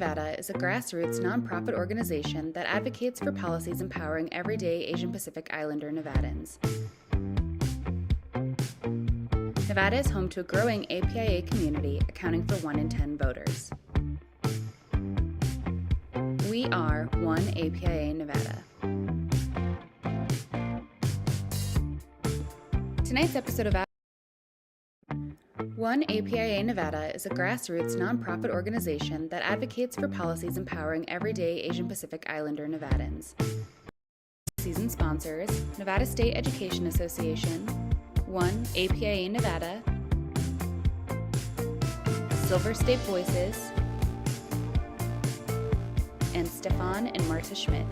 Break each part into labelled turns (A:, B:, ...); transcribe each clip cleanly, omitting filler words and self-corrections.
A: Nevada is a grassroots nonprofit organization that advocates for policies empowering everyday Asian Pacific Islander Nevadans. Nevada is home to a growing APIA community, accounting for 1 in 10 voters. We are One APIA Nevada. Tonight's episode of One APIA Nevada is a grassroots nonprofit organization that advocates for policies empowering everyday Asian Pacific Islander Nevadans. Season sponsors: Nevada State Education Association, One APIA Nevada, Silver State Voices, and Stefan and Marta Schmidt.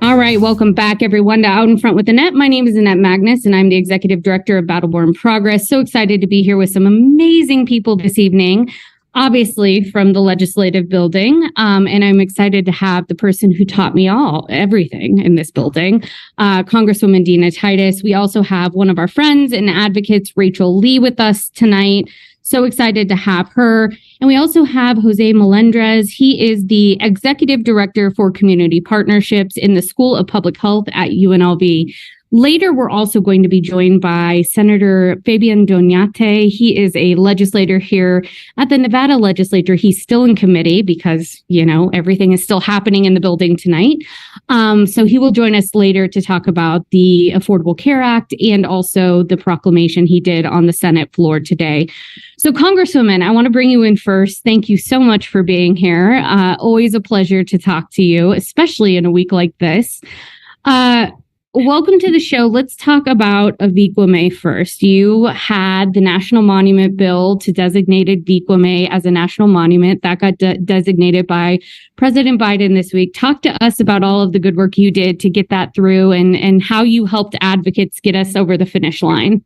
B: All right, welcome back, everyone, to Out in Front with Annette. My name is Annette Magnus, and I'm the Executive Director of Battleborn Progress. So excited to be here with some amazing people this evening, obviously from the Legislative Building. And I'm excited to have the person who taught me everything in this building, Congresswoman Dina Titus. We also have one of our friends and advocates, Rachel Lee, with us tonight. So excited to have her. And we also have Jose Melendrez. He is the Executive Director for Community Partnerships in the School of Public Health at UNLV. Later, we're also going to be joined by Senator Fabian Doñate. He is a legislator here at the Nevada legislature. He's still in committee because, everything is still happening in the building tonight. So he will join us later to talk about the Affordable Care Act and also the proclamation he did on the Senate floor today. So, Congresswoman, I want to bring you in first. Thank you so much for being here. Always a pleasure to talk to you, especially in a week like this. Welcome to the show. Let's talk about Avi Kwa Ame first. You had the National Monument Bill to designate Avi Kwa Ame as a national monument. That got designated by President Biden this week. Talk to us about all of the good work you did to get that through and how you helped advocates get us over the finish line.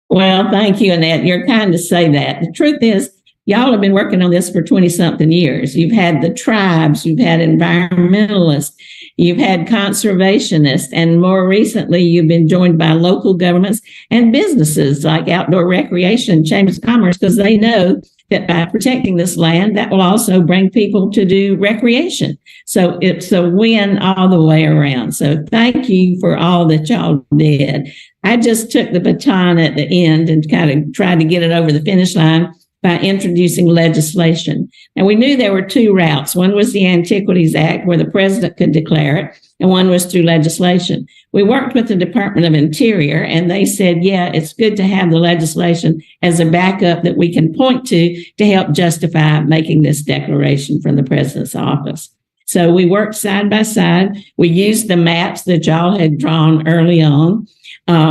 C: Well, thank you, Annette. You're kind to say that. The truth is, y'all have been working on this for 20-something years. You've had the tribes, you've had environmentalists, you've had conservationists, and more recently, you've been joined by local governments and businesses like Outdoor Recreation, Chambers of Commerce, because they know that by protecting this land, that will also bring people to do recreation. So it's a win all the way around. So thank you for all that y'all did. I just took the baton at the end and kind of tried to get it over the finish line by introducing legislation. And we knew there were two routes. One was the Antiquities Act, where the president could declare it, and one was through legislation. We worked with the Department of Interior, and they said, yeah, it's good to have the legislation as a backup that we can point to help justify making this declaration from the president's office. So we worked side by side. We used the maps that y'all had drawn early on.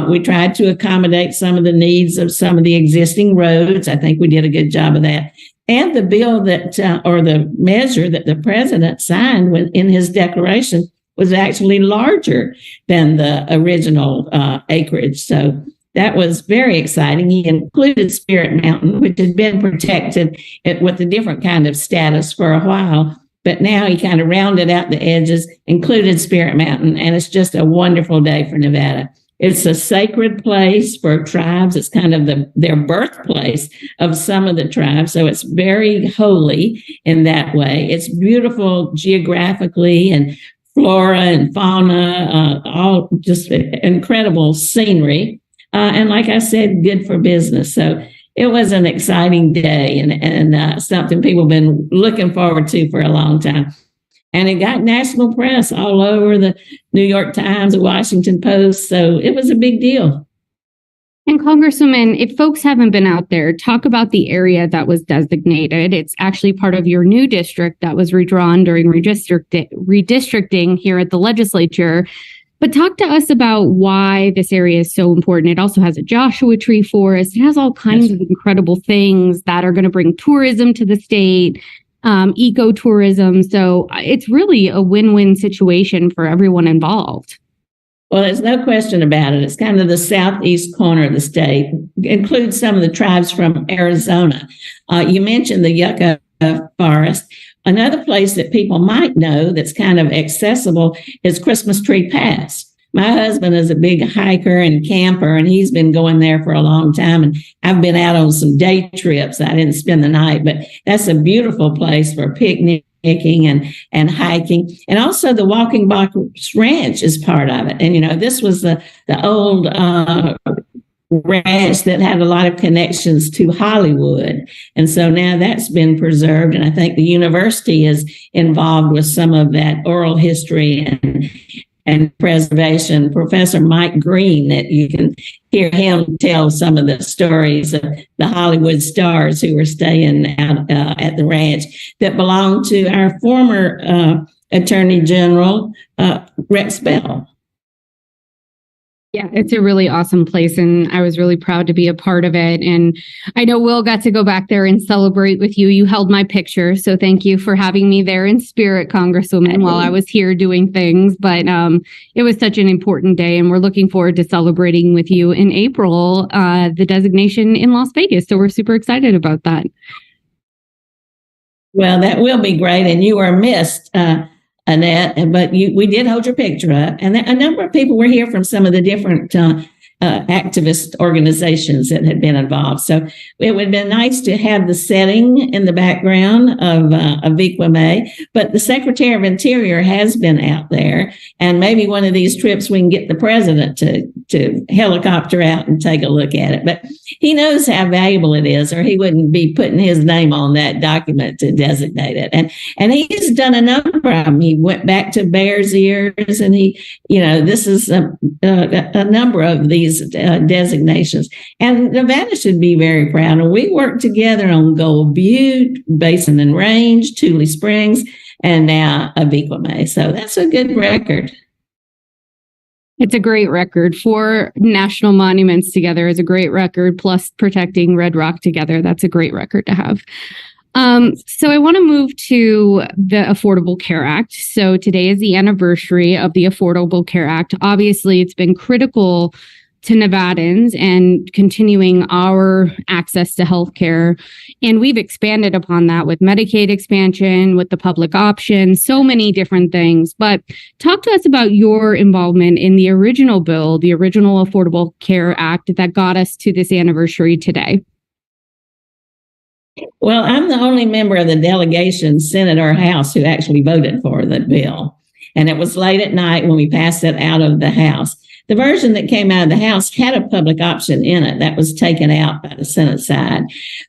C: We tried to accommodate some of the needs of some of the existing roads. I think we did a good job of that. And the bill or the measure that the president signed in his declaration was actually larger than the original acreage. So that was very exciting. He included Spirit Mountain, which had been protected with a different kind of status for a while. But now he kind of rounded out the edges, included Spirit Mountain, and it's just a wonderful day for Nevada. It's a sacred place for tribes. It's kind of their birthplace of some of the tribes. So it's very holy in that way. It's beautiful geographically and flora and fauna, all just incredible scenery. And like I said, good for business. So it was an exciting day and something people have been looking forward to for a long time. And it got national press all over the New York Times, the Washington Post. So it was a big deal.
B: And Congresswoman, if folks haven't been out there, talk about the area that was designated. It's actually part of your new district that was redrawn during redistricting here at the legislature. But talk to us about why this area is so important. It also has a Joshua Tree forest. It has all kinds of incredible things that are going to bring tourism to the state. Ecotourism. So it's really a win-win situation for everyone involved.
C: Well, there's no question about it. It's kind of the southeast corner of the state. It includes some of the tribes from Arizona. You mentioned the yucca forest. Another place that people might know that's kind of accessible is Christmas Tree Pass. My husband is a big hiker and camper, and he's been going there for a long time. And I've been out on some day trips. I didn't spend the night, but that's a beautiful place for picnicking and hiking. And also the Walking Box Ranch is part of it. And, this was the old ranch that had a lot of connections to Hollywood. And so now that's been preserved. And I think the university is involved with some of that oral history and preservation. Professor Mike Green, that you can hear him tell some of the stories of the Hollywood stars who were staying out at the ranch that belonged to our former Attorney General, Rex Bell.
B: Yeah, it's a really awesome place, and I was really proud to be a part of it. And I know Will got to go back there and celebrate with you. You held my picture, so thank you for having me there in spirit, Congresswoman, while I was here doing things. But it was such an important day, and we're looking forward to celebrating with you in April, the designation in Las Vegas. So we're super excited about that.
C: Well, that will be great, and you are missed, Annette, but we did hold your picture up, and a number of people were here from some of the different activist organizations that had been involved. So it would have been nice to have the setting in the background of Avi Kwa Ame, but the Secretary of Interior has been out there, and maybe one of these trips we can get the president to helicopter out and take a look at it. But he knows how valuable it is, or he wouldn't be putting his name on that document to designate it. And he's done a number of them. He went back to Bears Ears, and this is a number of these designations. And Nevada should be very proud. And we worked together on Gold Butte, Basin and Range, Tule Springs, and now Avi Kwa Ame. So that's a good record.
B: It's a great record. 4 national monuments together is a great record, plus protecting Red Rock together. That's a great record to have. So I want to move to the Affordable Care Act. So today is the anniversary of the Affordable Care Act. Obviously, it's been critical to Nevadans and continuing our access to healthcare. And we've expanded upon that with Medicaid expansion, with the public option, so many different things. But talk to us about your involvement in the original bill, the original Affordable Care Act that got us to this anniversary today.
C: Well, I'm the only member of the delegation, Senate or House, who actually voted for the bill. And it was late at night when we passed it out of the House. The version that came out of the House had a public option in it that was taken out by the Senate side.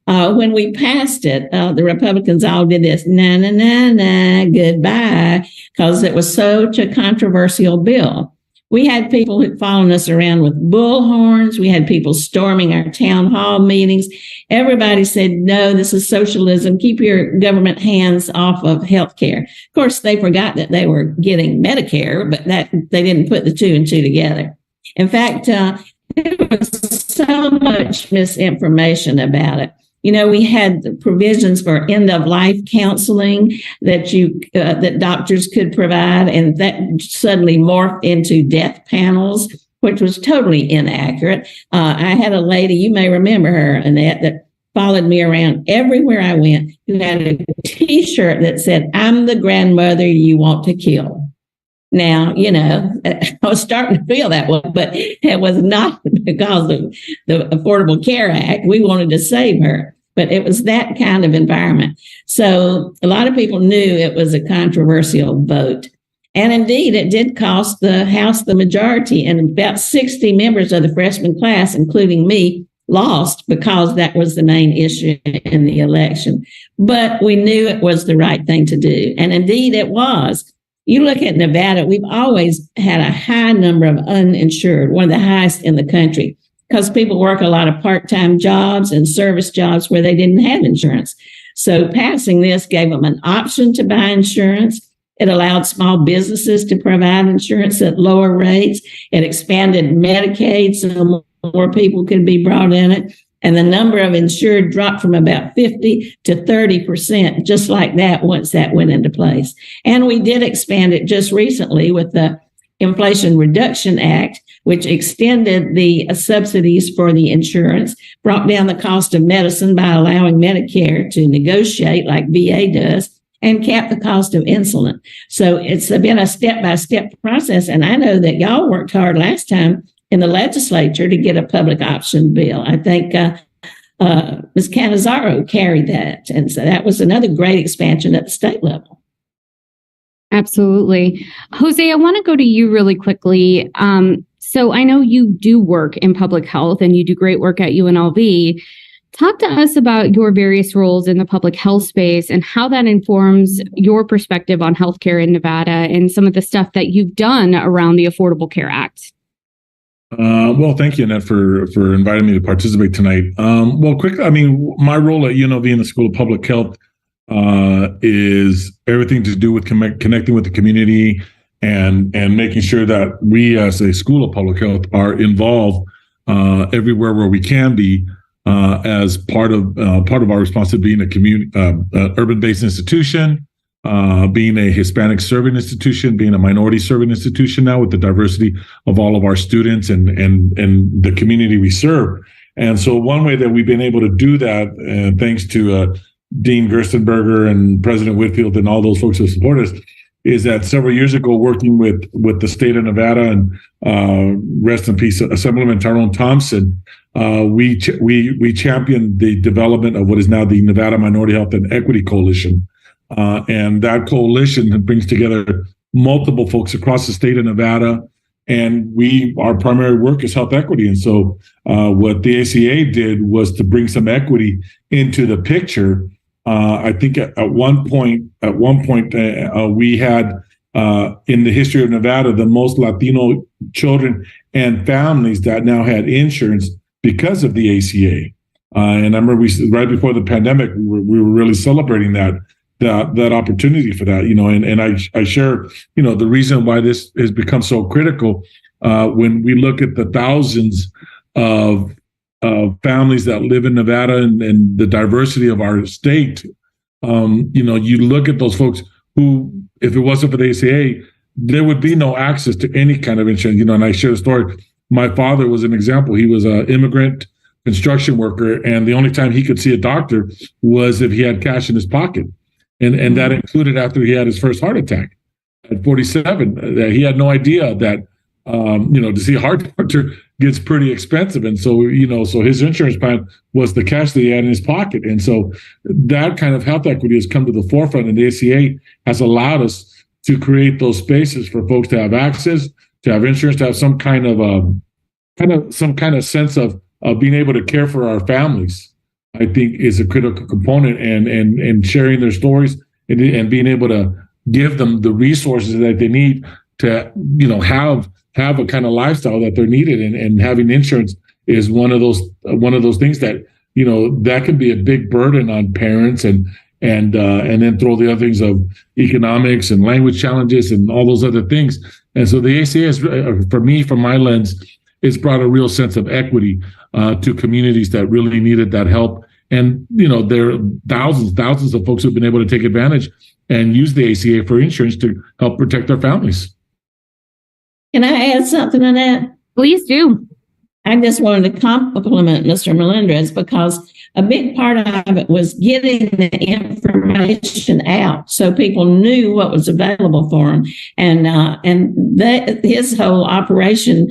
C: When we passed it, the Republicans all did this, na, na, na, na, goodbye, because it was such a controversial bill. We had people who followed us around with bullhorns. We had people storming our town hall meetings. Everybody said, no, this is socialism. Keep your government hands off of health care. Of course, they forgot that they were getting Medicare, but that they didn't put the 2 and 2 together. In fact, there was so much misinformation about it. We had the provisions for end-of-life counseling that doctors could provide, and that suddenly morphed into death panels, which was totally inaccurate. I had a lady, you may remember her, Annette, that followed me around everywhere I went, who had a T-shirt that said, "I'm the grandmother you want to kill." Now, I was starting to feel that way, but it was not because of the Affordable Care Act. We wanted to save her, but it was that kind of environment. So a lot of people knew it was a controversial vote. And indeed, it did cost the House the majority, and about 60 members of the freshman class, including me, lost because that was the main issue in the election. But we knew it was the right thing to do. And indeed, it was. You look at Nevada, we've always had a high number of uninsured, one of the highest in the country, because people work a lot of part-time jobs and service jobs where they didn't have insurance. So passing this gave them an option to buy insurance. It allowed small businesses to provide insurance at lower rates. It expanded Medicaid so more people could be brought in it. And the number of insured dropped from about 50 to 30%, just like that, once that went into place. And we did expand it just recently with the Inflation Reduction Act, which extended the subsidies for the insurance, brought down the cost of medicine by allowing Medicare to negotiate like VA does, and cap the cost of insulin. So it's been a step-by-step process. And I know that y'all worked hard last time in the legislature to get a public option bill. I think Ms. Canizaro carried that. And so that was another great expansion at the state level.
B: Absolutely. Jose, I want to go to you really quickly. So I know you do work in public health and you do great work at UNLV. Talk to us about your various roles in the public health space and how that informs your perspective on healthcare in Nevada and some of the stuff that you've done around the Affordable Care Act.
D: Well, thank you, Annette, for inviting me to participate tonight. Well, quickly, my role at UNLV in the School of Public Health is everything to do with connecting with the community and making sure that we, as a School of Public Health, are involved everywhere where we can be as part of our response to being a urban-based institution. Being a Hispanic serving institution, being a minority serving institution now with the diversity of all of our students and the community we serve. And so one way that we've been able to do that, thanks to Dean Gerstenberger and President Whitfield and all those folks who support us, is that several years ago, working with the state of Nevada and rest in peace, Assemblyman Tyrone Thompson, we championed the development of what is now the Nevada Minority Health and Equity Coalition. And that coalition brings together multiple folks across the state of Nevada. And our primary work is health equity. And so what the ACA did was to bring some equity into the picture. I think at one point, we had in the history of Nevada, the most Latino children and families that now had insurance because of the ACA. And I remember right before the pandemic, we were really celebrating that opportunity for that, and I share, the reason why this has become so critical when we look at the thousands of families that live in Nevada and the diversity of our state. You look at those folks who, if it wasn't for the ACA, there would be no access to any kind of insurance. And I share a story. My father was an example. He was an immigrant construction worker, and the only time he could see a doctor was if he had cash in his pocket. And that included after he had his first heart attack at 47. That he had no idea that, to see a heart doctor gets pretty expensive. And so, so his insurance plan was the cash that he had in his pocket. And so that kind of health equity has come to the forefront, and the ACA has allowed us to create those spaces for folks to have access, to have insurance, to have some kind of sense of being able to care for our families. I think is a critical component, and sharing their stories and being able to give them the resources that they need to, have a kind of lifestyle that they're needed. And having insurance is one of those things that, that can be a big burden on parents and then throw the other things of economics and language challenges and all those other things. And so the ACA is, for me, from my lens, it's brought a real sense of equity to communities that really needed that help. And, there are thousands of folks who've been able to take advantage and use the ACA for insurance to help protect their families.
C: Can I add something on that?
B: Please do.
C: I just wanted to compliment Mr. Melendrez, because a big part of it was getting the information out so people knew what was available for them. And his whole operation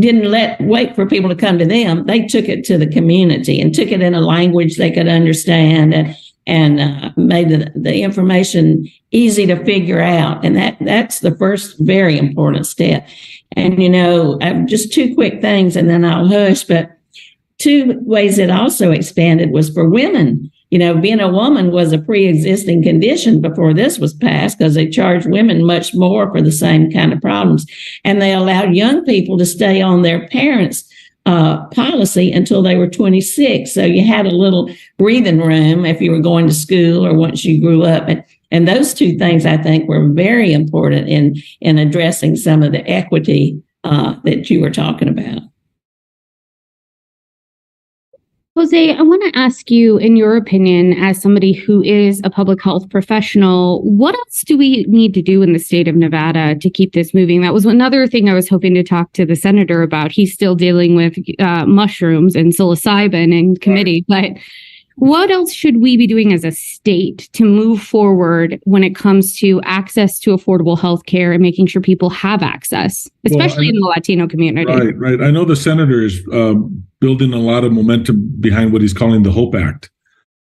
C: didn't wait for people to come to them. They took it to the community and took it in a language they could understand and made the information easy to figure out. And that's the first very important step. And, just two quick things and then I'll hush. But two ways it also expanded was for women. Being a woman was a pre-existing condition before this was passed, because they charged women much more for the same kind of problems. And they allowed young people to stay on their parents' policy until they were 26. So you had a little breathing room if you were going to school or once you grew up. And those two things, I think, were very important in addressing some of the equity that you were talking about.
B: Jose, I want to ask you, in your opinion, as somebody who is a public health professional, what else do we need to do in the state of Nevada to keep this moving? That was another thing I was hoping to talk to the senator about. He's still dealing with mushrooms and psilocybin in committee, but What else should we be doing as a state to move forward when it comes to access to affordable health care and making sure people have access, especially in the Latino community?
D: Right. I know the senator is building a lot of momentum behind what he's calling the HOPE Act.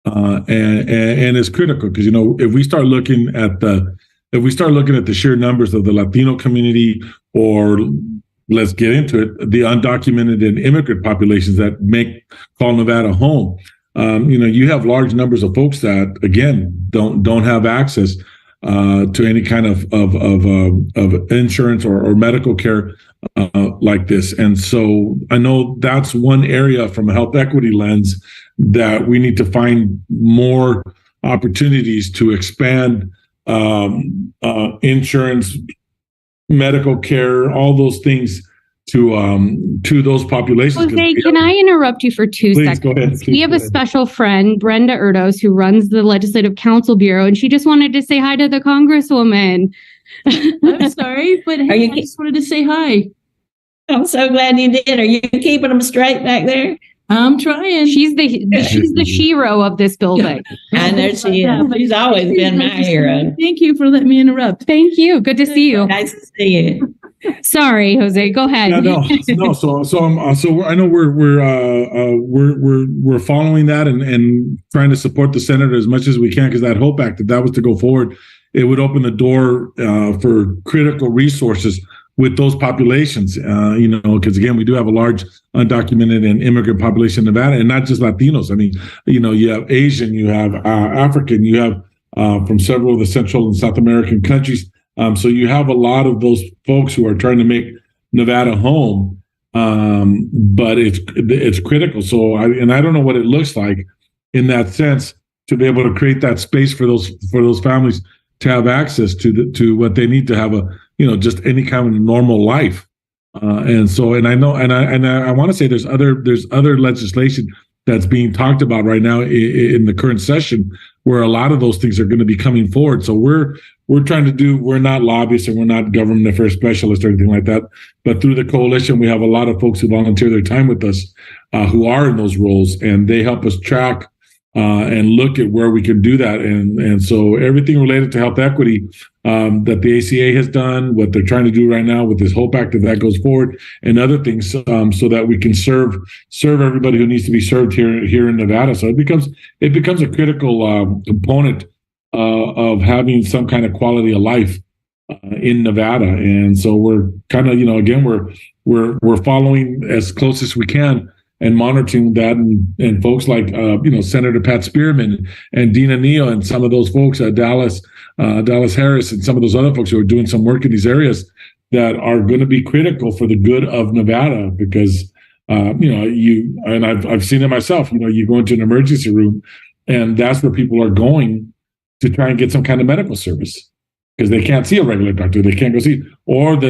D: And it's critical because, if we start looking at the sheer numbers of the Latino community, or let's get into it, the undocumented and immigrant populations that call Nevada home, you have large numbers of folks that, again, don't have access to any kind of insurance or medical care like this. And so I know that's one area from a health equity lens that we need to find more opportunities to expand insurance, medical care, all those things to those populations.
B: Jose, can I interrupt you for 2
D: Please,
B: seconds?
D: go ahead.
B: We have a special friend, Brenda Erdos, who runs the Legislative Council Bureau, and she just wanted to say hi to the Congresswoman.
E: I'm sorry, but hey, I just wanted to say hi.
C: I'm so glad you did. Are you keeping them straight back there?
E: I'm trying.
B: She's the hero of this building.
C: I know she is. She's always been my hero.
E: Thank you for letting me interrupt.
B: Thank you. Good to see you.
C: Nice to see you.
B: Sorry, Jose. Go ahead.
D: No. So I know we're following that and trying to support the senator as much as we can, because that HOPE Act, if that was to go forward, it would open the door for critical resources with those populations. Because again, we do have a large undocumented and immigrant population in Nevada, and not just Latinos. I mean, you have Asian, you have African, you have from several of the Central and South American countries. So you have a lot of those folks who are trying to make Nevada home, but it's critical. So I don't know what it looks like in that sense to be able to create that space for those families to have access to what they need to have just any kind of normal life. And I want to say there's other legislation that's being talked about right now in the current session, where a lot of those things are going to be coming forward. So we're not lobbyists and we're not government affairs specialists or anything like that, but through the coalition, we have a lot of folks who volunteer their time with us, who are in those roles, and they help us track and look at where we can do that. And so everything related to health equity that the ACA has done, what they're trying to do right now with this HOPE Act, if that goes forward, and other things, so that we can serve everybody who needs to be served here in Nevada. So it becomes a critical component of having some kind of quality of life in Nevada. And so we're kind of, again, we're following as close as we can and monitoring that, and folks like Senator Pat Spearman and Dina Neal and some of those folks at Dallas Harris and some of those other folks who are doing some work in these areas that are going to be critical for the good of Nevada, because I've seen it myself. You go into an emergency room, and that's where people are going to try and get some kind of medical service, because they can't see a regular doctor. They can't go see. Or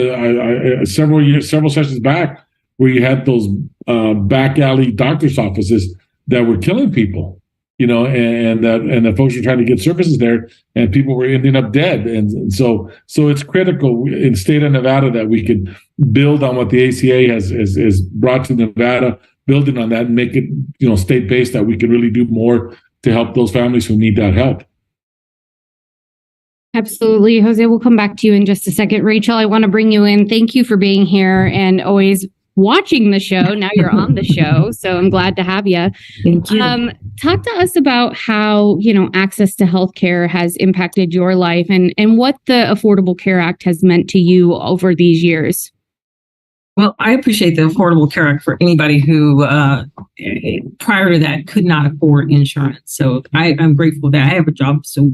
D: several sessions back, where you had those back alley doctor's offices that were killing people, and the folks were trying to get services there, and people were ending up dead. And so it's critical in the state of Nevada that we can build on what the ACA has brought to Nevada, building on that and make it, state-based, that we can really do more to help those families who need that help.
B: Absolutely. Jose, we'll come back to you in just a second. Rachel, I want to bring you in. Thank you for being here and always watching the show. Now you're on the show, so I'm glad to have you.
C: Thank you.
B: Talk to us about how, access to healthcare has impacted your life, and what the Affordable Care Act has meant to you over these years.
E: Well, I appreciate the Affordable Care Act for anybody who prior to that could not afford insurance. So I'm grateful that I have a job, so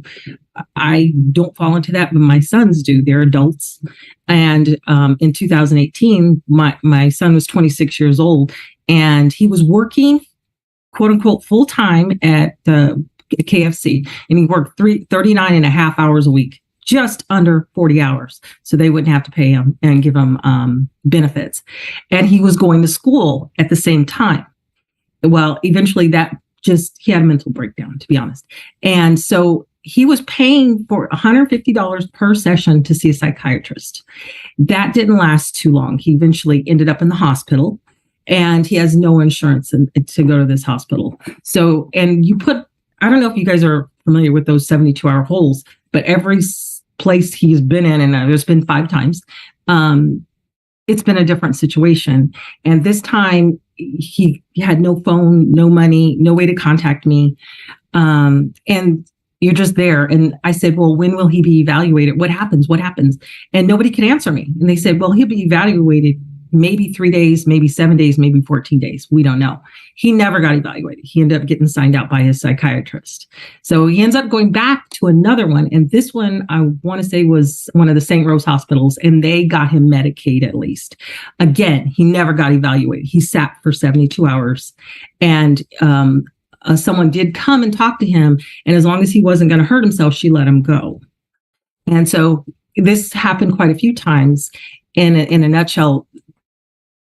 E: I don't fall into that, but my sons do. They're adults. And in 2018, my son was 26 years old, and he was working, quote unquote, full time at the KFC, and he worked 39 and a half hours a week, just under 40 hours. So they wouldn't have to pay him and give him benefits. And he was going to school at the same time. Well, eventually he had a mental breakdown, to be honest. And so he was paying for $150 per session to see a psychiatrist. That didn't last too long. He eventually ended up in the hospital. and he has no insurance to go to this hospital. So, and I don't know if you guys are familiar with those 72-hour holds, but every place he's been in, and there's been 5 times, it's been a different situation. And this time he had no phone, no money, no way to contact me. And you're just there. And I said, well, when will he be evaluated? What happens? And nobody could answer me. And they said, well, he'll be evaluated maybe 3 days, maybe 7 days, maybe 14 days. We don't know. He never got evaluated. He ended up getting signed out by his psychiatrist. So he ends up going back to another one. And this one, I want to say, was one of the St. Rose hospitals, and they got him Medicaid at least. Again, he never got evaluated. He sat for 72 hours. And someone did come and talk to him. And as long as he wasn't going to hurt himself, she let him go. And so this happened quite a few times. In a nutshell,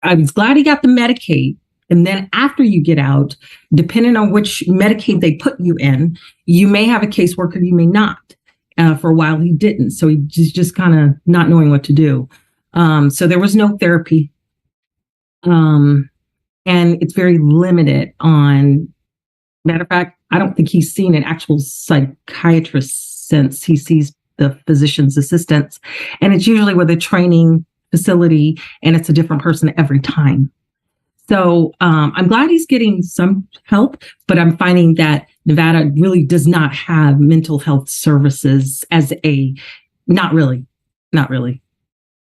E: I was glad he got the Medicaid. And then after you get out, depending on which Medicaid they put you in, you may have a caseworker, you may not. For a while, he didn't. So he's just kind of not knowing what to do. So there was no therapy. And it's very limited on, matter of fact, I don't think he's seen an actual psychiatrist since he sees the physician's assistants. And it's usually with a training facility, and it's a different person every time. So I'm glad he's getting some help, but I'm finding that Nevada really does not have mental health services not really.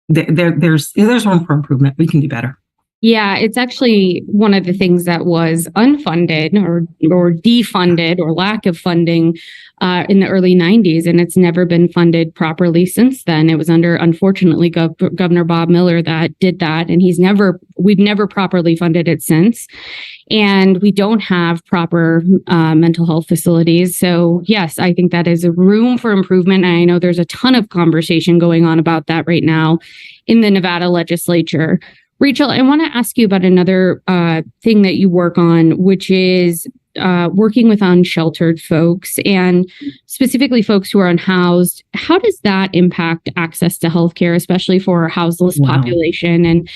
E: There's room for improvement. We can do better.
B: Yeah, it's actually one of the things that was unfunded or defunded or lack of funding in the early 90s, and it's never been funded properly since then. It was under, unfortunately, Governor Bob Miller that did that, and we've never properly funded it since. And we don't have proper mental health facilities. So yes, I think that is a room for improvement. And I know there's a ton of conversation going on about that right now in the Nevada legislature. Rachel, I want to ask you about another thing that you work on, which is working with unsheltered folks and specifically folks who are unhoused. How does that impact access to healthcare, especially for a houseless population?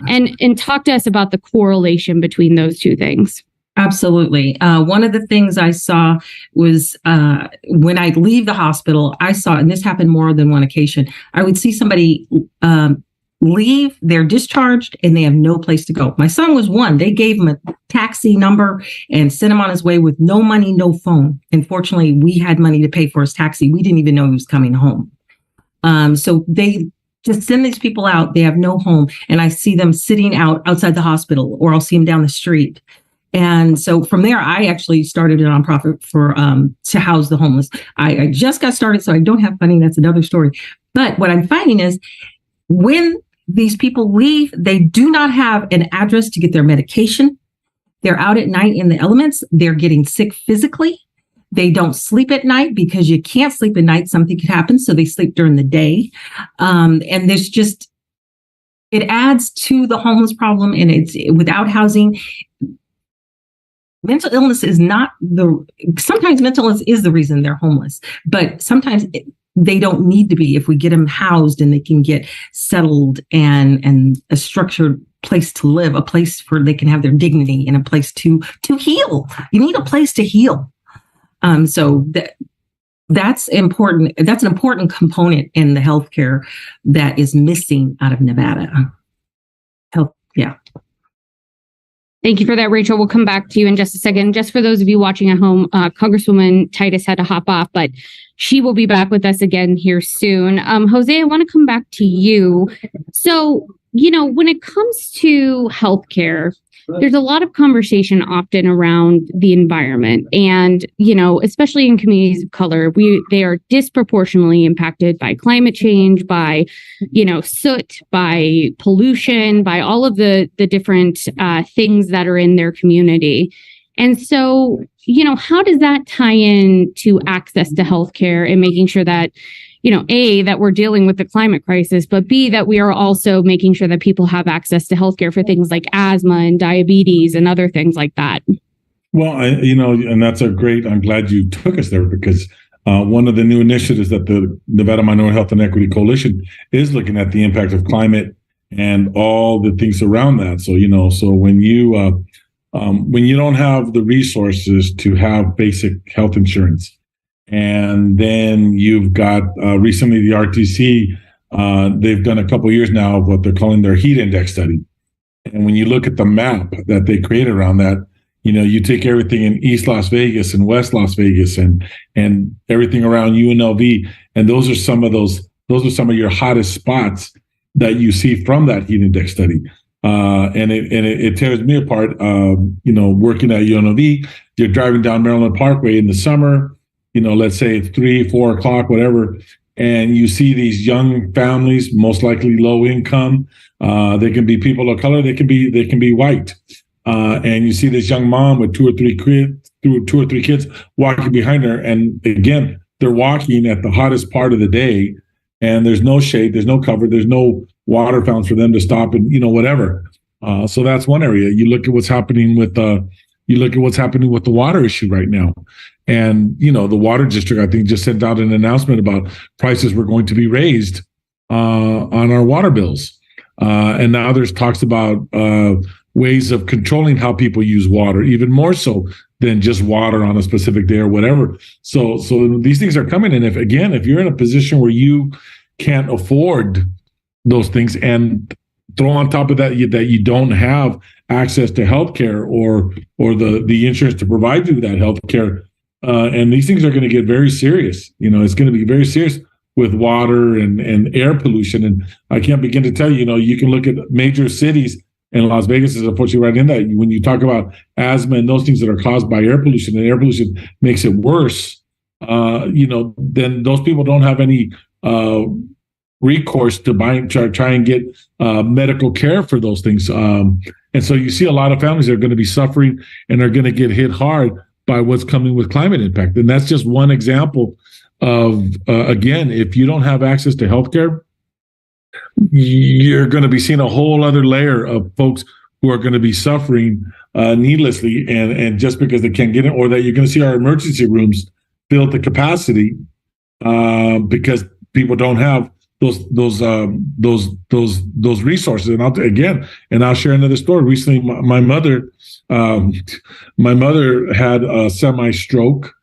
B: And talk to us about the correlation between those two things.
E: Absolutely. One of the things I saw was when I leave the hospital, and this happened more than one occasion, I would see somebody leave, they're discharged, and they have no place to go. My son was one. They gave him a taxi number and sent him on his way with no money, no phone. And fortunately, we had money to pay for his taxi. We didn't even know he was coming home. So they just send these people out. They have no home. And I see them sitting outside the hospital, or I'll see them down the street. And so from there, I actually started a nonprofit to house the homeless. I just got started, so I don't have money. That's another story. But what I'm finding is when these people leave, they do not have an address to get their medication. They're out at night in the elements. They're getting sick physically. They don't sleep at night because you can't sleep at night. Something could happen. So they sleep during the day. And it adds to the homeless problem. And it's without housing. Mental illness is sometimes mental illness is the reason they're homeless, but sometimes they don't need to be if we get them housed and they can get settled and a structured place to live, a place where they can have their dignity and a place to heal. You need a place to heal. So that's important. That's an important component in the healthcare that is missing out of Nevada. Health, yeah.
B: Thank you for that, Rachel. We'll come back to you in just a second. Just for those of you watching at home, Congresswoman Titus had to hop off, but she will be back with us again here soon. Jose, I want to come back to you. So, when it comes to healthcare, there's a lot of conversation often around the environment. And, especially in communities of color, they are disproportionately impacted by climate change, by, soot, by pollution, by all of the different things that are in their community. And so, how does that tie in to access to healthcare and making sure that, A, that we're dealing with the climate crisis, but B, that we are also making sure that people have access to healthcare for things like asthma and diabetes and other things like that?
D: Well, and that's I'm glad you took us there, because one of the new initiatives that the Nevada Minority Health and Equity Coalition is looking at the impact of climate and all the things around that. So, so when you don't have the resources to have basic health insurance, and then you've got recently the RTC, they've done a couple of years now of what they're calling their heat index study. And when you look at the map that they created around that, you take everything in East Las Vegas and West Las Vegas and everything around UNLV, and those are some of your hottest spots that you see from that heat index study. And it tears me apart. Working at UNLV, you're driving down Maryland Parkway in the summer, let's say it's 3, 4 o'clock, whatever, and you see these young families, most likely low income. They can be people of color. They can be white. And you see this young mom with two or three kids walking behind her. And again, they're walking at the hottest part of the day, and there's no shade, there's no cover, there's no water fountains for them to stop and whatever. So that's one area. You look at what's happening with the water issue right now, and the water district, I think, just sent out an announcement about prices were going to be raised on our water bills, and now there's talks about ways of controlling how people use water, even more so than just water on a specific day or whatever. So these things are coming. And if you're in a position where you can't afford those things, and throw on top of that you don't have access to healthcare or the insurance to provide you that healthcare, and these things are going to get very serious. It's going to be very serious with water and air pollution. And I can't begin to tell you, you can look at major cities, and Las Vegas is unfortunately right in that. When you talk about asthma and those things that are caused by air pollution, and air pollution makes it worse, then those people don't have any recourse to try and get medical care for those things. And so you see a lot of families that are going to be suffering and are going to get hit hard by what's coming with climate impact. And that's just one example of, again, if you don't have access to healthcare, you're going to be seeing a whole other layer of folks who are going to be suffering needlessly, and just because they can't get it, or that you're going to see our emergency rooms filled to capacity because people don't have those resources. And I'll share another story. Recently, my mother had a semi-stroke.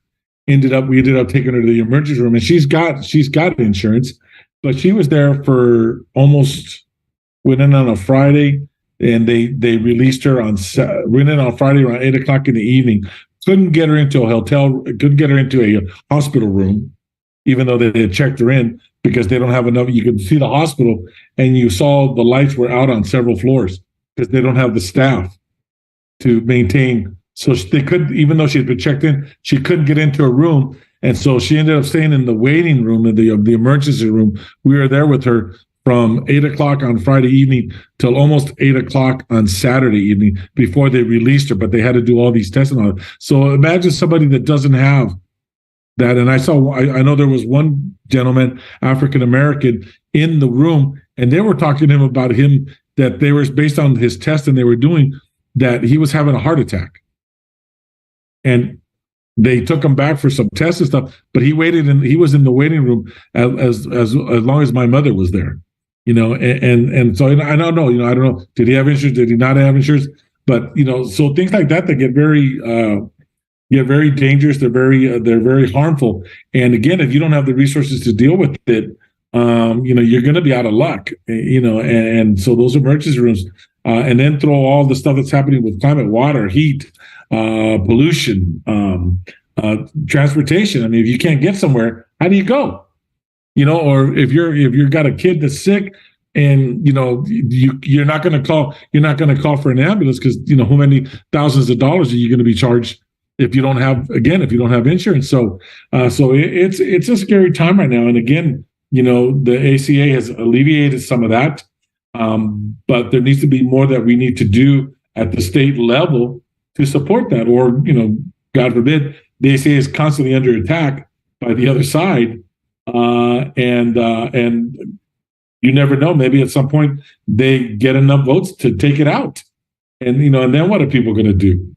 D: We ended up taking her to the emergency room, and she's got insurance. But she was there for went in on a Friday, and they released her went in on Friday around 8:00 in the evening. Couldn't get her into a hotel, couldn't get her into a hospital room, even though they had checked her in, because they don't have enough. You could see the hospital, and you saw the lights were out on several floors because they don't have the staff to maintain. So they couldn't, even though she had been checked in, she couldn't get into a room. And so she ended up staying in the waiting room, of the emergency room. We were there with her from 8:00 on Friday evening till almost 8:00 on Saturday evening before they released her. But they had to do all these tests and all that. So imagine somebody that doesn't have that. And I know there was one gentleman, African American, in the room, and they were talking to him about that they were, based on his test and they were doing, that he was having a heart attack. And they took him back for some tests and stuff, but he waited, and he was in the waiting room as long as my mother was there, and so I don't know, I don't know, did he have insurance? Did he not have insurance? But, so things like that get very dangerous. They're very harmful. And again, if you don't have the resources to deal with it, you're going to be out of luck, and so those emergency rooms, and then throw all the stuff that's happening with climate, water, heat, pollution, transportation. I mean, if you can't get somewhere, how do you go? Or if you've got a kid that's sick, and you're not going to call for an ambulance, because how many thousands of dollars are you going to be charged if you don't have insurance? So it's a scary time right now. And again, the ACA has alleviated some of that, but there needs to be more that we need to do at the state level to support that, or God forbid, the ACA is constantly under attack by the other side, and you never know. Maybe at some point they get enough votes to take it out, and and then what are people going to do?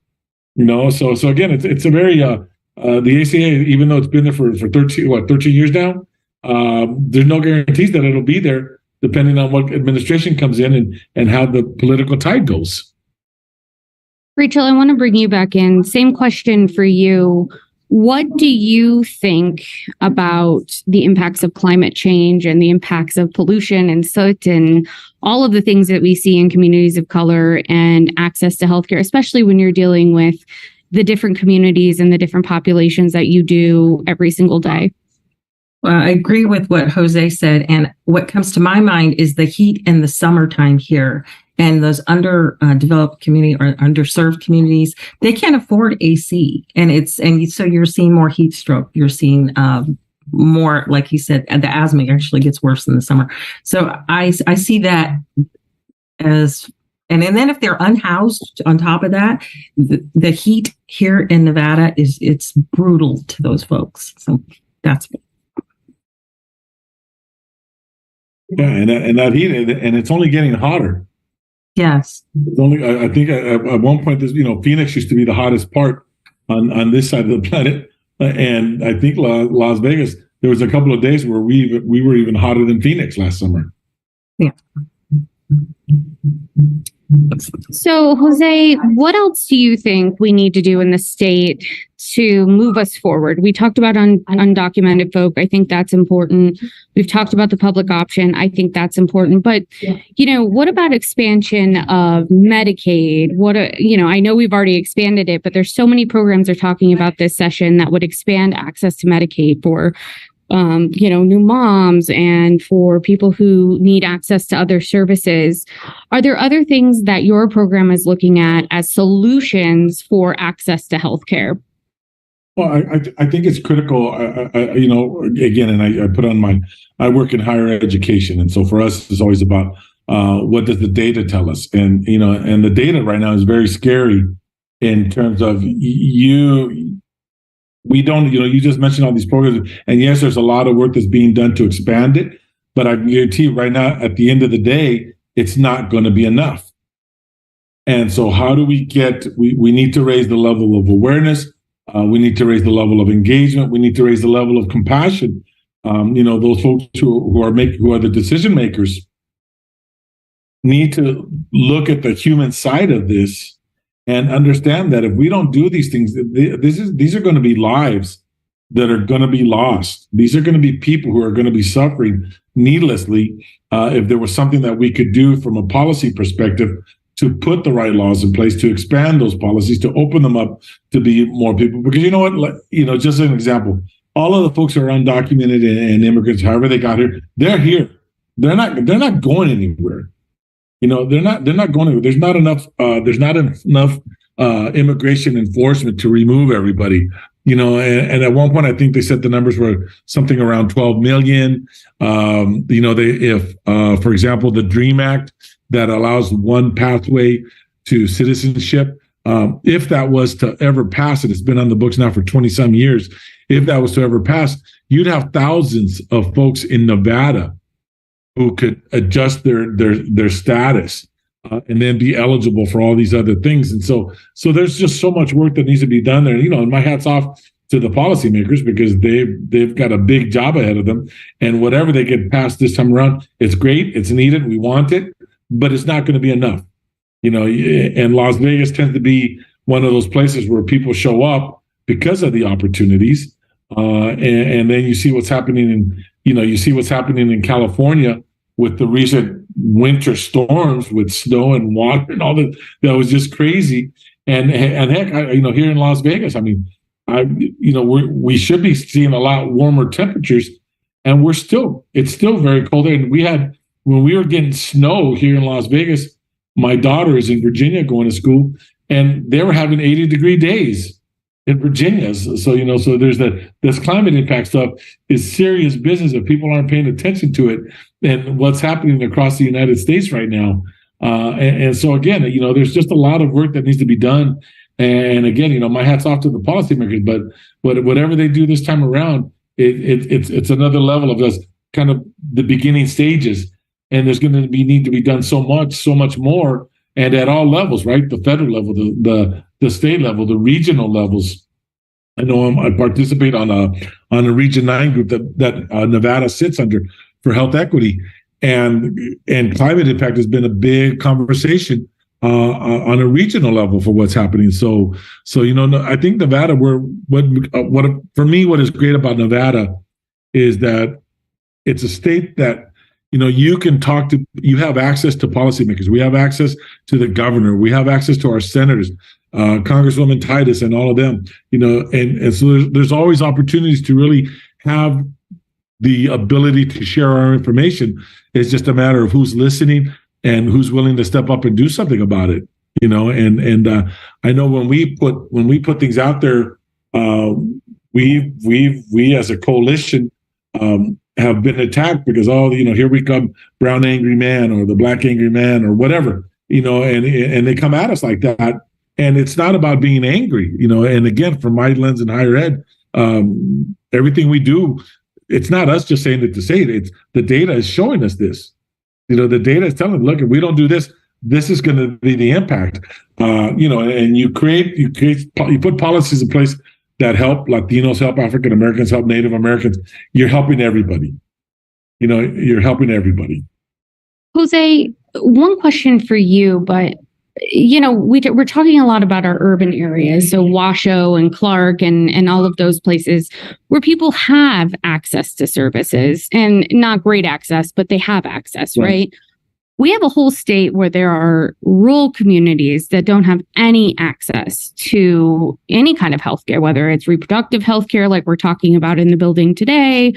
D: So again, it's a very the ACA, even though it's been there for 13 years now, there's no guarantees that it'll be there depending on what administration comes in and how the political tide goes.
B: Rachel, I want to bring you back in. Same question for you. What do you think about the impacts of climate change and the impacts of pollution and soot and all of the things that we see in communities of color and access to healthcare, especially when you're dealing with the different communities and the different populations that you do every single day?
E: Well, I agree with what Jose said. And what comes to my mind is the heat in the summertime here. And those underdeveloped community or underserved communities, they can't afford AC. So you're seeing more heat stroke. You're seeing more, like he said, the asthma actually gets worse in the summer. So I see that as, and then if they're unhoused on top of that, the heat here in Nevada it's brutal to those folks. So that's.
D: Yeah, and that heat, and it's only getting hotter.
E: Yes.
D: It's only, I think at one point, this, Phoenix used to be the hottest part on this side of the planet, and I think Las Vegas, there was a couple of days where we were even hotter than Phoenix last summer.
E: Yeah.
B: So, Jose, what else do you think we need to do in the state to move us forward? We talked about undocumented folk. I think that's important. We've talked about the public option. I think that's important. But, what about expansion of Medicaid? I know we've already expanded it, but there's so many programs they're talking about this session that would expand access to Medicaid for new moms and for people who need access to other services. Are there other things that your program is looking at as solutions for access to healthcare?
D: Well, I think it's critical, again, and I put on I work in higher education. And so for us, it's always about what does the data tell us? And, and the data right now is very scary in terms of we don't, you just mentioned all these programs, and yes, there's a lot of work that's being done to expand it, but I guarantee you right now, at the end of the day, it's not going to be enough. And so how do we we need to raise the level of awareness. We need to raise the level of engagement. We need to raise the level of compassion. Those folks who are the decision makers need to look at the human side of this and understand that if we don't do these things, these are going to be lives that are going to be lost. These are going to be people who are going to be suffering needlessly. If there was something that we could do from a policy perspective to put the right laws in place, to expand those policies, to open them up to be more people. Because you know what, just an example, all of the folks who are undocumented and immigrants, however they got here, they're here. They're not going anywhere. They're not going anywhere. There's not enough immigration enforcement to remove everybody. And at one point, I think they said the numbers were something around 12 million. For example, the DREAM Act that allows one pathway to citizenship, if that was to ever pass, and it's been on the books now for 20 some years, if that was to ever pass, you'd have thousands of folks in Nevada who could adjust their status and then be eligible for all these other things. And so there's just so much work that needs to be done there. And my hat's off to the policymakers because they've got a big job ahead of them. And whatever they get passed this time around, it's great, it's needed, we want it, but it's not going to be enough. And Las Vegas tends to be one of those places where people show up because of the opportunities. And then you see what's happening in California with the recent winter storms with snow and water and all that. That was just crazy. And heck, here in Las Vegas, we should be seeing a lot warmer temperatures, and it's still very cold there. And when we were getting snow here in Las Vegas, my daughter is in Virginia going to school, and they were having 80-degree days in Virginia. So there's this climate impact stuff is serious business if people aren't paying attention to it and what's happening across the United States right now. And so again, there's just a lot of work that needs to be done. And again, my hat's off to the policymakers, but whatever they do this time around, it's another level of just kind of the beginning stages. And there's going to need to be done so much more, and at all levels, right? The federal level, the state level, the regional levels. I know I participate on a Region 9 group that Nevada sits under for health equity, and climate impact has been a big conversation on a regional level for what's happening. So I think Nevada, what for me, what is great about Nevada is that it's a state that you can talk to. You have access to policymakers. We have access to the governor. We have access to our senators, Congresswoman Titus, and all of them. And so there's always opportunities to really have the ability to share our information. It's just a matter of who's listening and who's willing to step up and do something about it. And I know when we put things out there, we as a coalition have been attacked because here we come, brown angry man or the black angry man or whatever, and they come at us like that. And it's not about being angry, and again, from my lens in higher ed, everything we do, it's not us just saying it to say it. It's the data is showing us this. The data is telling, look, if we don't do this, this is going to be the impact. And you put policies in place that help Latinos, help African Americans, help Native Americans. You're helping everybody. You're helping everybody.
B: Jose, one question for you, but we're talking a lot about our urban areas, so Washoe and Clark and all of those places where people have access to services, and not great access, but they have access, right? We have a whole state where there are rural communities that don't have any access to any kind of healthcare, whether it's reproductive healthcare, like we're talking about in the building today,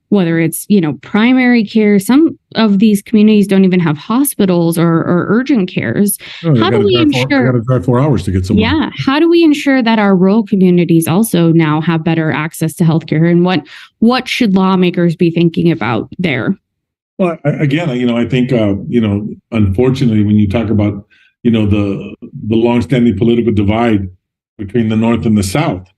B: whether it's, primary care. Some of these communities don't even have hospitals or urgent cares. How do we ensure?
D: They got to drive 4 hours to get somewhere.
B: Yeah. How do we ensure that our rural communities also now have better access to healthcare? And what should lawmakers be thinking about there?
D: Well, again, I think, unfortunately, when you talk about, the longstanding political divide between the North and the South,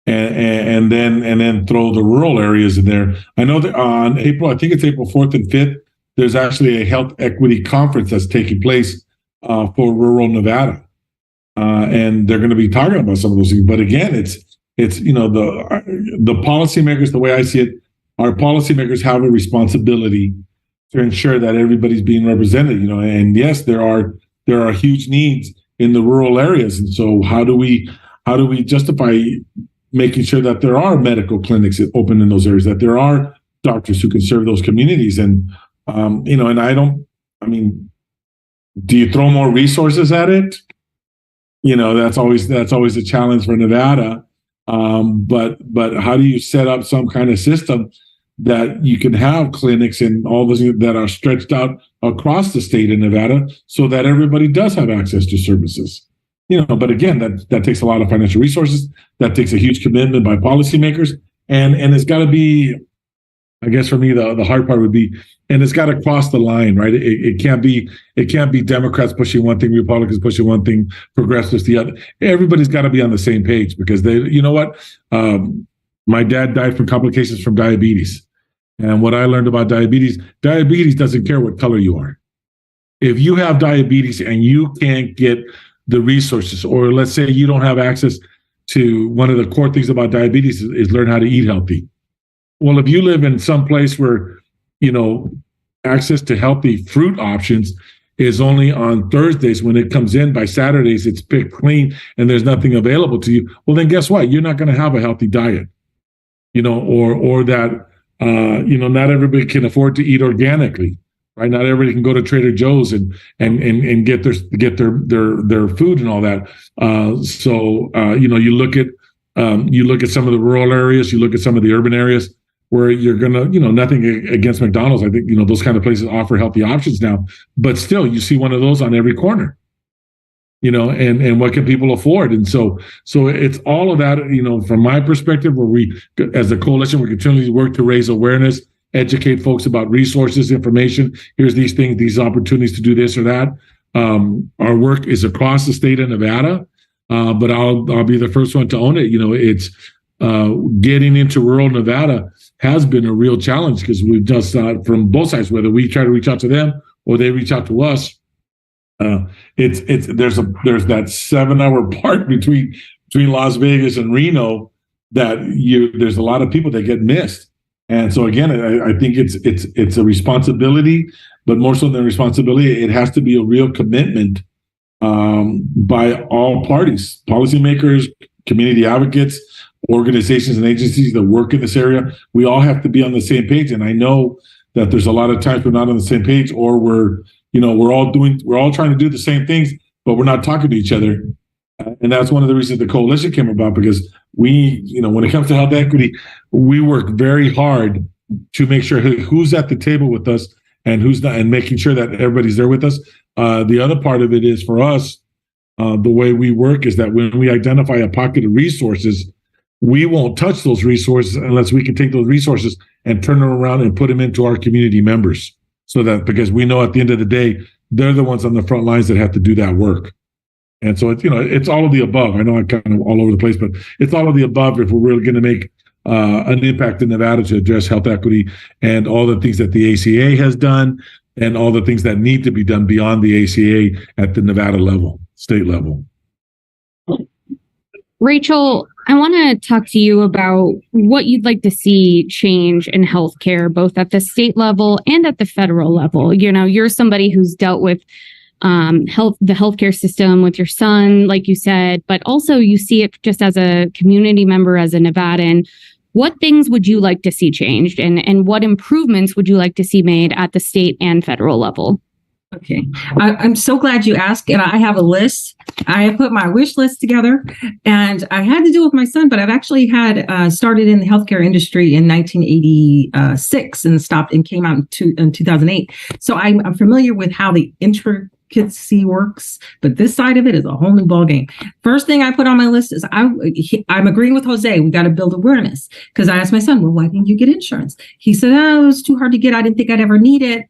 D: and then throw the rural areas in there. I know that on April 4th and 5th, there's actually a health equity conference that's taking place for rural Nevada, and they're going to be talking about some of those things. But again, it's the policymakers. The way I see it, our policymakers have a responsibility to ensure that everybody's being represented. And yes, there are huge needs in the rural areas, and so how do we justify making sure that there are medical clinics open in those areas, that there are doctors who can serve those communities. And, do you throw more resources at it? That's always a challenge for Nevada. But how do you set up some kind of system that you can have clinics and all those that are stretched out across the state in Nevada so that everybody does have access to services? But again, that takes a lot of financial resources. That takes a huge commitment by policymakers, and it's got to be, I guess for me, the hard part would be, and it's got to cross the line, right? It can't be Democrats pushing one thing, Republicans pushing one thing, progressives the other. Everybody's got to be on the same page because my dad died from complications from diabetes, and what I learned about diabetes doesn't care what color you are. If you have diabetes and you can't get the resources, or let's say you don't have access to one of the core things about diabetes is learn how to eat healthy. Well, if you live in some place where, access to healthy fruit options is only on Thursdays, when it comes in by Saturdays, it's picked clean and there's nothing available to you. Well, then guess what? You're not going to have a healthy diet, or that, not everybody can afford to eat organically. Right? Not everybody can go to Trader Joe's and get their food and all that. You look at some of the rural areas, you look at some of the urban areas where you're gonna, nothing against McDonald's. I think those kind of places offer healthy options now, but still, you see one of those on every corner. And what can people afford? And so it's all of that. From my perspective, where we, as a coalition, we continually work to raise awareness, educate folks about resources, information. Here's these things, these opportunities to do this or that. Our work is across the state of Nevada, but I'll be the first one to own it. It's getting into rural Nevada has been a real challenge because we've just from both sides, whether we try to reach out to them or they reach out to us. There's that 7-hour part between Las Vegas and Reno that there's a lot of people that get missed. And so again, I think it's a responsibility, but more so than a responsibility, it has to be a real commitment by all parties, policymakers, community advocates, organizations and agencies that work in this area. We all have to be on the same page. And I know that there's a lot of times we're not on the same page, or we're all trying to do the same things, but we're not talking to each other. And that's one of the reasons the coalition came about, because we, when it comes to health equity, we work very hard to make sure who's at the table with us and who's not, and making sure that everybody's there with us. The other part of it is, for us, the way we work is that when we identify a pocket of resources, we won't touch those resources unless we can take those resources and turn them around and put them into our community members. So that, because we know at the end of the day, they're the ones on the front lines that have to do that work. And so it's, it's all of the above. I know I'm kind of all over the place, but it's all of the above if we're really going to make an impact in Nevada to address health equity and all the things that the ACA has done and all the things that need to be done beyond the ACA at the Nevada level, state level.
B: Rachel, I want to talk to you about what you'd like to see change in healthcare, both at the state level and at the federal level. You're somebody who's dealt with the healthcare system with your son, like you said, but also you see it just as a community member, as a Nevadan. What things would you like to see changed, and what improvements would you like to see made at the state and federal level?
E: Okay. I'm so glad you asked, and I have a list. I have put my wish list together, and I had to do it with my son, but I've actually had started in the healthcare industry in 1986 and stopped and came out in 2008. So I'm familiar with how the intricacy works, but this side of it is a whole new ballgame. First thing I put on my list is I'm agreeing with Jose. We got to build awareness, because I asked my son, well, why didn't you get insurance? He said, it was too hard to get. I didn't think I'd ever need it.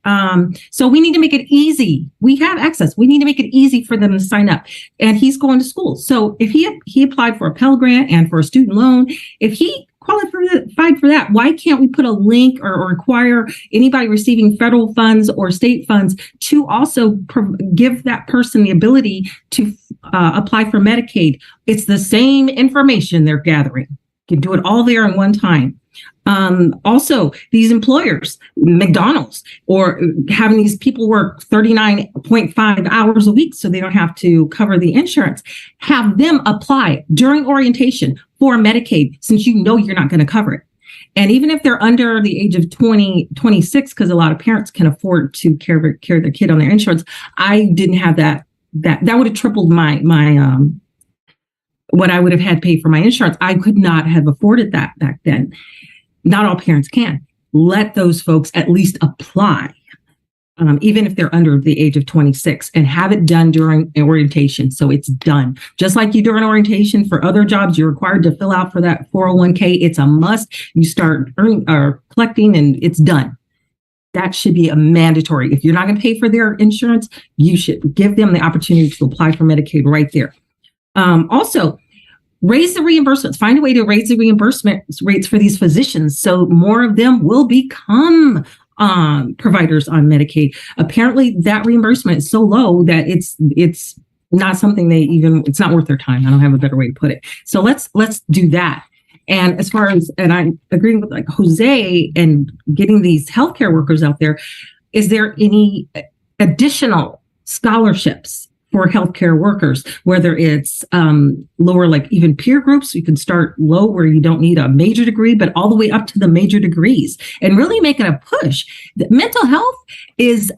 E: So we need to make it easy. We have access. We need to make it easy for them to sign up. And he's going to school. So if he applied for a Pell Grant and for a student loan, if he qualified for that, why can't we put a link or require anybody receiving federal funds or state funds to also give that person the ability to apply for Medicaid? It's the same information they're gathering. You can do it all there in one time. Also, these employers, McDonald's, or having these people work 39.5 hours a week so they don't have to cover the insurance, have them apply during orientation for Medicaid, since you're not going to cover it. And even if they're under the age of 26, because a lot of parents can afford to carry their kid on their insurance, I didn't have that would have tripled my what I would have had paid for my insurance. I could not have afforded that back then. Not all parents can. Let those folks at least apply, even if they're under the age of 26, and have it done during orientation. So it's done. Just like you do an orientation for other jobs, you're required to fill out for that 401k. It's a must. You start earning or collecting, and it's done. That should be a mandatory. If you're not going to pay for their insurance, you should give them the opportunity to apply for Medicaid right there. Also, raise the reimbursements. Find a way to raise the reimbursement rates for these physicians so more of them will become providers on Medicaid. Apparently, that reimbursement is so low that it's not something it's not worth their time. I don't have a better way to put it. So let's do that. And as far as, and I'm agreeing with like Jose and getting these healthcare workers out there, is there any additional scholarships for healthcare workers, whether it's lower, like even peer groups? You can start low where you don't need a major degree, but all the way up to the major degrees, and really making a push. Mental health is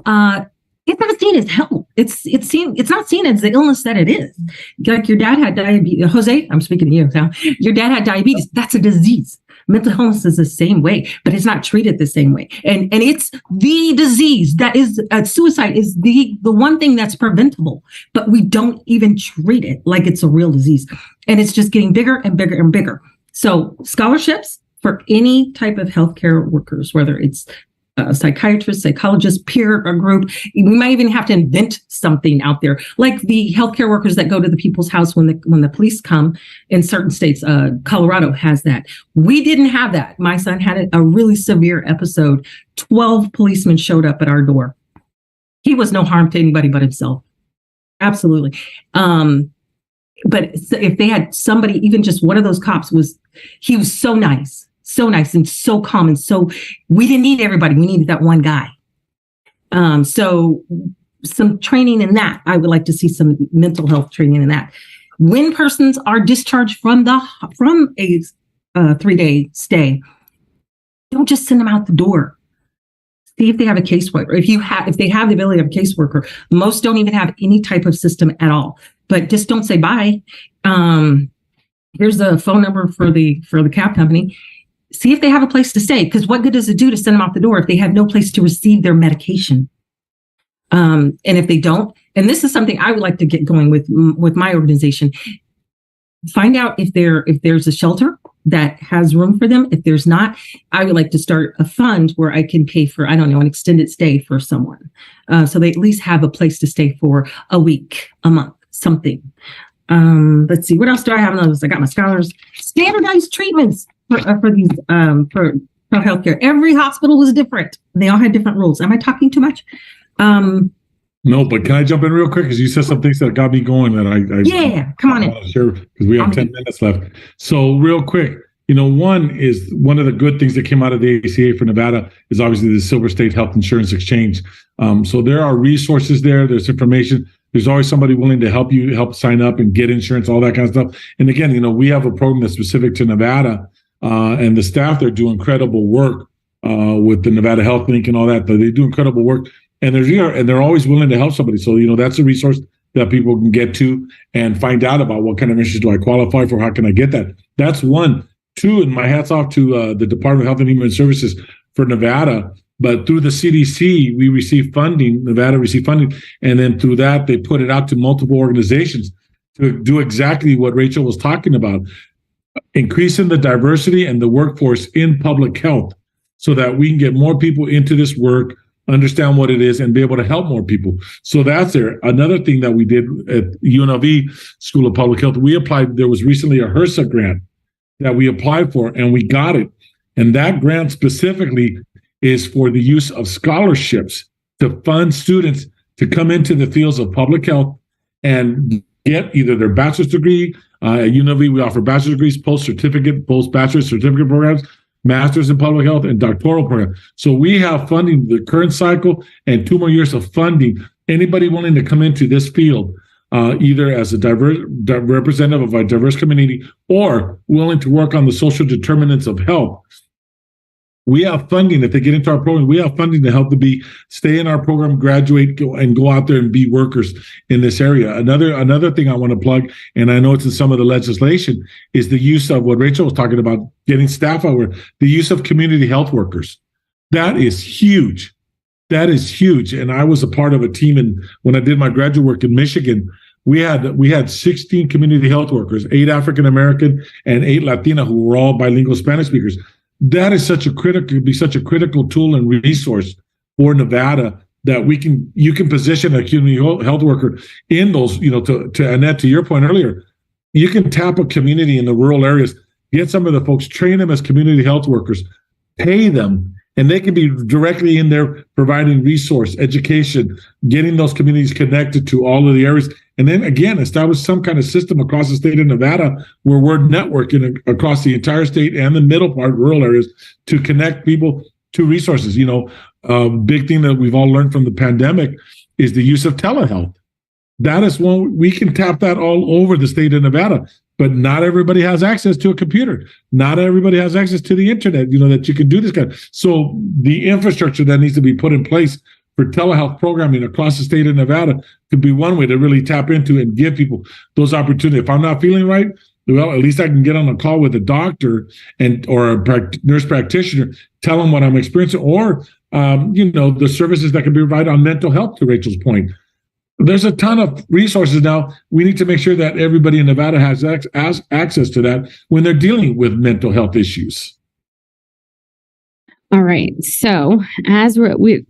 E: it's not seen as health. It's not seen as the illness that it is. Like your dad had diabetes. Jose, I'm speaking to you now. Your dad had diabetes. That's a disease. Mental illness is the same way, but it's not treated the same way. And it's the disease that is suicide is the one thing that's preventable, but we don't even treat it like it's a real disease. And it's just getting bigger and bigger and bigger. So scholarships for any type of healthcare workers, whether it's a psychiatrist, psychologist, peer group. We might even have to invent something out there, like the healthcare workers that go to the people's house when the police come in certain states. Colorado has that. We didn't have that. My son had a really severe episode. 12 policemen showed up at our door. He was no harm to anybody but himself. Absolutely. But if they had somebody, even just one of those cops he was so nice so nice and so calm. And so we didn't need everybody. We needed that one guy. So some training in that. I would like to see some mental health training in that. When persons are discharged from a 3-day stay, don't just send them out the door. See if they have a caseworker. If they have the ability to have a caseworker, most don't even have any type of system at all. But just don't say bye. Here's the phone number for the cab company. See if they have a place to stay. Because what good does it do to send them out the door if they have no place to receive their medication? And if they don't, and this is something I would like to get going with my organization. Find out if there's a shelter that has room for them. If there's not, I would like to start a fund where I can pay for, an extended stay for someone. So they at least have a place to stay for a week, a month, something. Let's see, what else do I have on those? I got my scholars. Standardized treatments for these, for healthcare. Every hospital was different. They all had different rules. Am I talking too much?
D: No, but can I jump in real quick? Because you said some things that got me going that
E: come on in.
D: Sure, because we have 10 minutes left. So real quick, one of the good things that came out of the ACA for Nevada is obviously the Silver State Health Insurance Exchange. So there are resources there. There's information. There's always somebody willing to help you, help sign up and get insurance, all that kind of stuff. And again, we have a program that's specific to Nevada, and the staff there do incredible work with the Nevada Health Link and all that. They do incredible work. And they're always willing to help somebody. So, that's a resource that people can get to and find out about what kind of insurance do I qualify for? How can I get that? That's one. Two, and my hat's off to the Department of Health and Human Services for Nevada. But through the CDC, we receive funding. Nevada received funding. And then through that, they put it out to multiple organizations to do exactly what Rachel was talking about, increasing the diversity and the workforce in public health so that we can get more people into this work, understand what it is, and be able to help more people. So that's there. Another thing that we did at UNLV School of Public Health, we applied. There was recently a HRSA grant that we applied for, and we got it. And that grant specifically is for the use of scholarships to fund students to come into the fields of public health and get either their bachelor's degree. At UNLV, we offer bachelor's degrees, post-bachelor's certificate programs, master's in public health, and doctoral program. So we have funding the current cycle and 2 more years of funding. Anybody willing to come into this field, either as a diverse representative of a diverse community or willing to work on the social determinants of health, we have funding. If they get into our program, we have funding to help them stay in our program, graduate, go out there and be workers in this area. Another thing I want to plug, and I know it's in some of the legislation, is the use of what Rachel was talking about, getting staff over, the use of community health workers. That is huge. That is huge. And I was a part of a team, when I did my graduate work in Michigan, we had 16 community health workers, 8 African American and 8 Latina, who were all bilingual Spanish speakers. That is such a critical tool and resource for Nevada that you can position a community health worker in those, to Annette, to your point earlier, you can tap a community in the rural areas, get some of the folks, train them as community health workers, pay them, and they can be directly in there providing resource, education, getting those communities connected to all of the areas. And then again, establish some kind of system across the state of Nevada where we're networking across the entire state and the middle part, rural areas, to connect people to resources. Big thing that we've all learned from the pandemic is the use of telehealth. That is one, we can tap that all over the state of Nevada, but not everybody has access to a computer. Not everybody has access to the internet, that you can do this kind. So the infrastructure that needs to be put in place for telehealth programming across the state of Nevada could be one way to really tap into and give people those opportunities. If I'm not feeling right, well, at least I can get on a call with a doctor or a nurse practitioner, tell them what I'm experiencing, or the services that can be provided on mental health, to Rachel's point. There's a ton of resources now. We need to make sure that everybody in Nevada has access to that when they're dealing with mental health issues.
B: All right. So as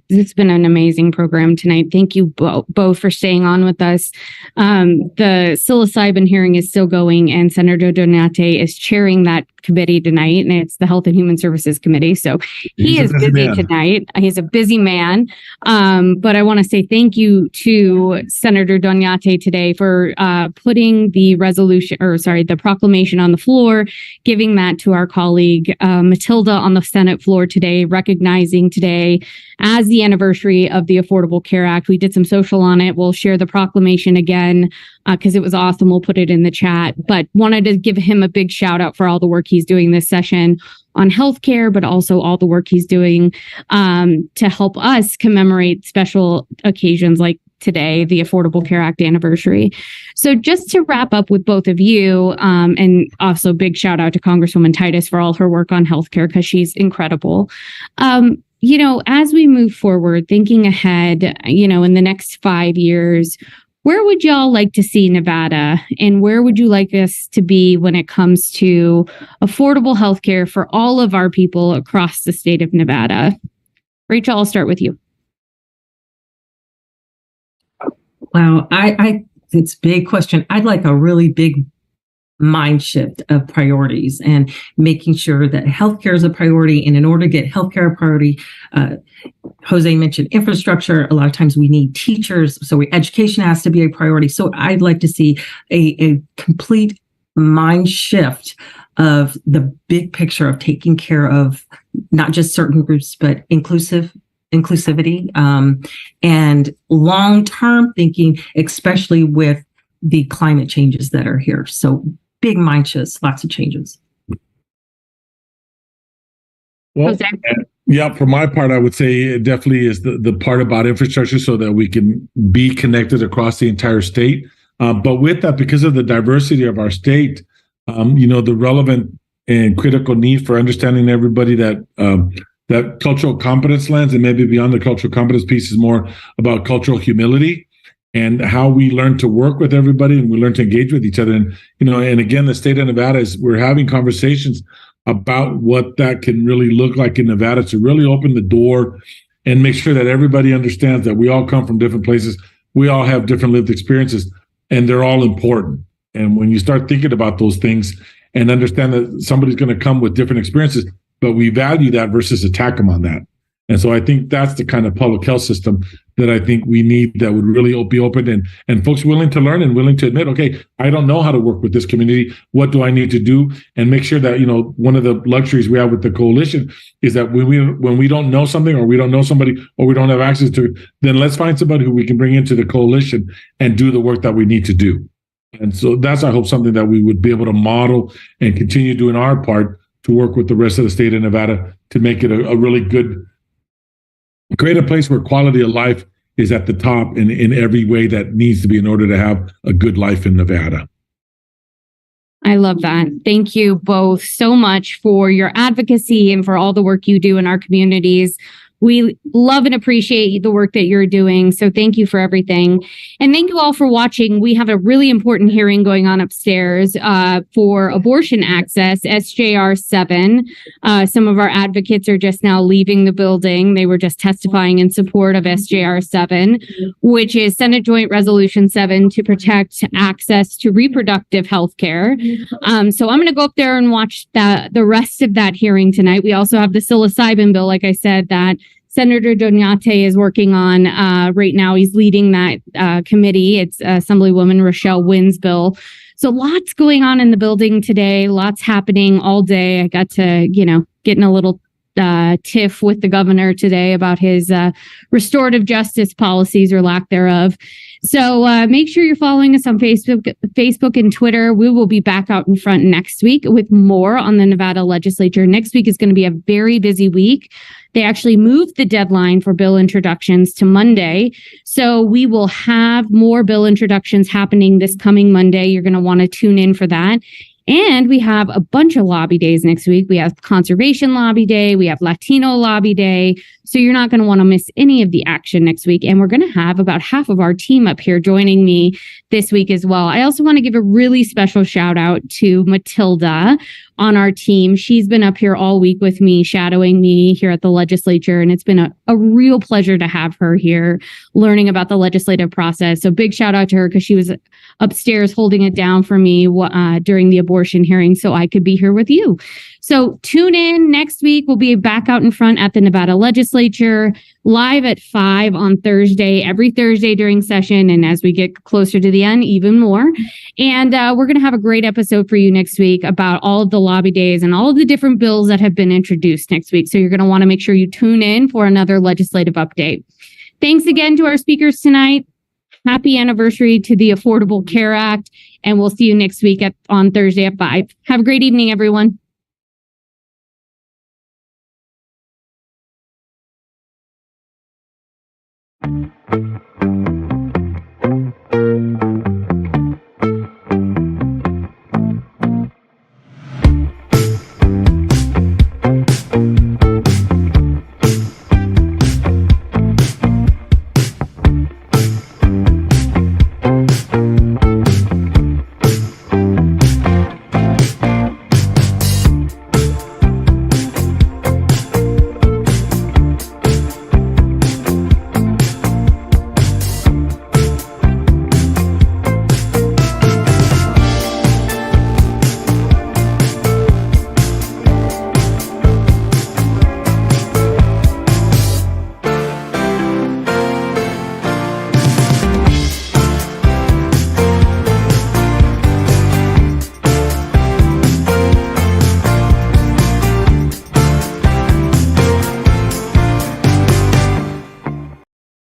B: it's been an amazing program tonight. Thank you both for staying on with us. The psilocybin hearing is still going, and Senator Donate is chairing that committee tonight, and it's the Health and Human Services Committee. So he is busy tonight. He's a busy man. But I want to say thank you to Senator Donate today for putting the the proclamation on the floor, giving that to our colleague Matilda on the Senate floor today, recognizing today as the anniversary of the Affordable Care Act. We did some social on it. We'll share the proclamation again because it was awesome. We'll put it in the chat, but wanted to give him a big shout out for all the work he's doing this session on healthcare, but also all the work he's doing to help us commemorate special occasions like today, the Affordable Care Act anniversary. So just to wrap up with both of you, and also big shout out to Congresswoman Titus for all her work on healthcare, because she's incredible. As we move forward, thinking ahead, in the next 5 years, where would y'all like to see Nevada, and where would you like us to be when it comes to affordable healthcare for all of our people across the state of Nevada? Rachel, I'll start with you.
E: Wow, it's a big question. I'd like a really big mind shift of priorities and making sure that healthcare is a priority. And in order to get healthcare a priority, Jose mentioned infrastructure. A lot of times we need teachers, so education has to be a priority. So I'd like to see a complete mind shift of the big picture of taking care of not just certain groups, but inclusivity, and long-term thinking, especially with the climate changes that are here. So big mind shifts, lots of changes.
D: Well, yeah, for my part, I would say it definitely is the part about infrastructure so that we can be connected across the entire state. But with that, because of the diversity of our state, the relevant and critical need for understanding everybody that cultural competence lens, and maybe beyond the cultural competence piece, is more about cultural humility and how we learn to work with everybody and we learn to engage with each other. And again, the state of Nevada we're having conversations about what that can really look like in Nevada to really open the door and make sure that everybody understands that we all come from different places. We all have different lived experiences, and they're all important. And when you start thinking about those things and understand that somebody's going to come with different experiences, but we value that versus attack them on that. And so I think that's the kind of public health system that I think we need, that would really be open and folks willing to learn and willing to admit, okay, I don't know how to work with this community. What do I need to do? And make sure that, one of the luxuries we have with the coalition is that when we don't know something, or we don't know somebody, or we don't have access to it, then let's find somebody who we can bring into the coalition and do the work that we need to do. And so that's, I hope, something that we would be able to model and continue doing our part to work with the rest of the state of Nevada to make it a really good, create a place where quality of life is at the top in every way that needs to be in order to have a good life in Nevada.
B: I love that. Thank you both so much for your advocacy and for all the work you do in our communities. We love and appreciate the work that you're doing. So thank you for everything. And thank you all for watching. We have a really important hearing going on upstairs for abortion access, SJR 7. Some of our advocates are just now leaving the building. They were just testifying in support of SJR 7, which is Senate Joint Resolution 7 to protect access to reproductive health care. So I'm going to go up there and watch the rest of that hearing tonight. We also have the psilocybin bill, like I said, that Senator Donate is working on right now. He's leading that committee. It's Assemblywoman Rochelle Wynn's bill. So lots going on in the building today. Lots happening all day. I got to, get in a little tiff with the governor today about his restorative justice policies or lack thereof. So make sure you're following us on Facebook and Twitter. We will be back out in front next week with more on the Nevada legislature. Next week is going to be a very busy week. They actually moved the deadline for bill introductions to Monday. So we will have more bill introductions happening this coming Monday. You're going to want to tune in for that. And we have a bunch of lobby days next week. We have Conservation Lobby Day. We have Latino Lobby Day. So you're not going to want to miss any of the action next week. And we're going to have about half of our team up here joining me this week as well. I also want to give a really special shout out to Matilda. on our team. She's been up here all week with me, shadowing me here at the legislature, and it's been a real pleasure to have her here learning about the legislative process. So big shout out to her because she was upstairs holding it down for me during the abortion hearing so I could be here with you. So tune in next week. We'll be back out in front at the Nevada legislature live at 5 on Thursday, every Thursday during session. And as we get closer to the end, even more. And we're going to have a great episode for you next week about all of the lobby days and all of the different bills that have been introduced next week. So you're going to want to make sure you tune in for another legislative update. Thanks again to our speakers tonight. Happy anniversary to the Affordable Care Act. And we'll see you next week on Thursday at 5. Have a great evening, everyone.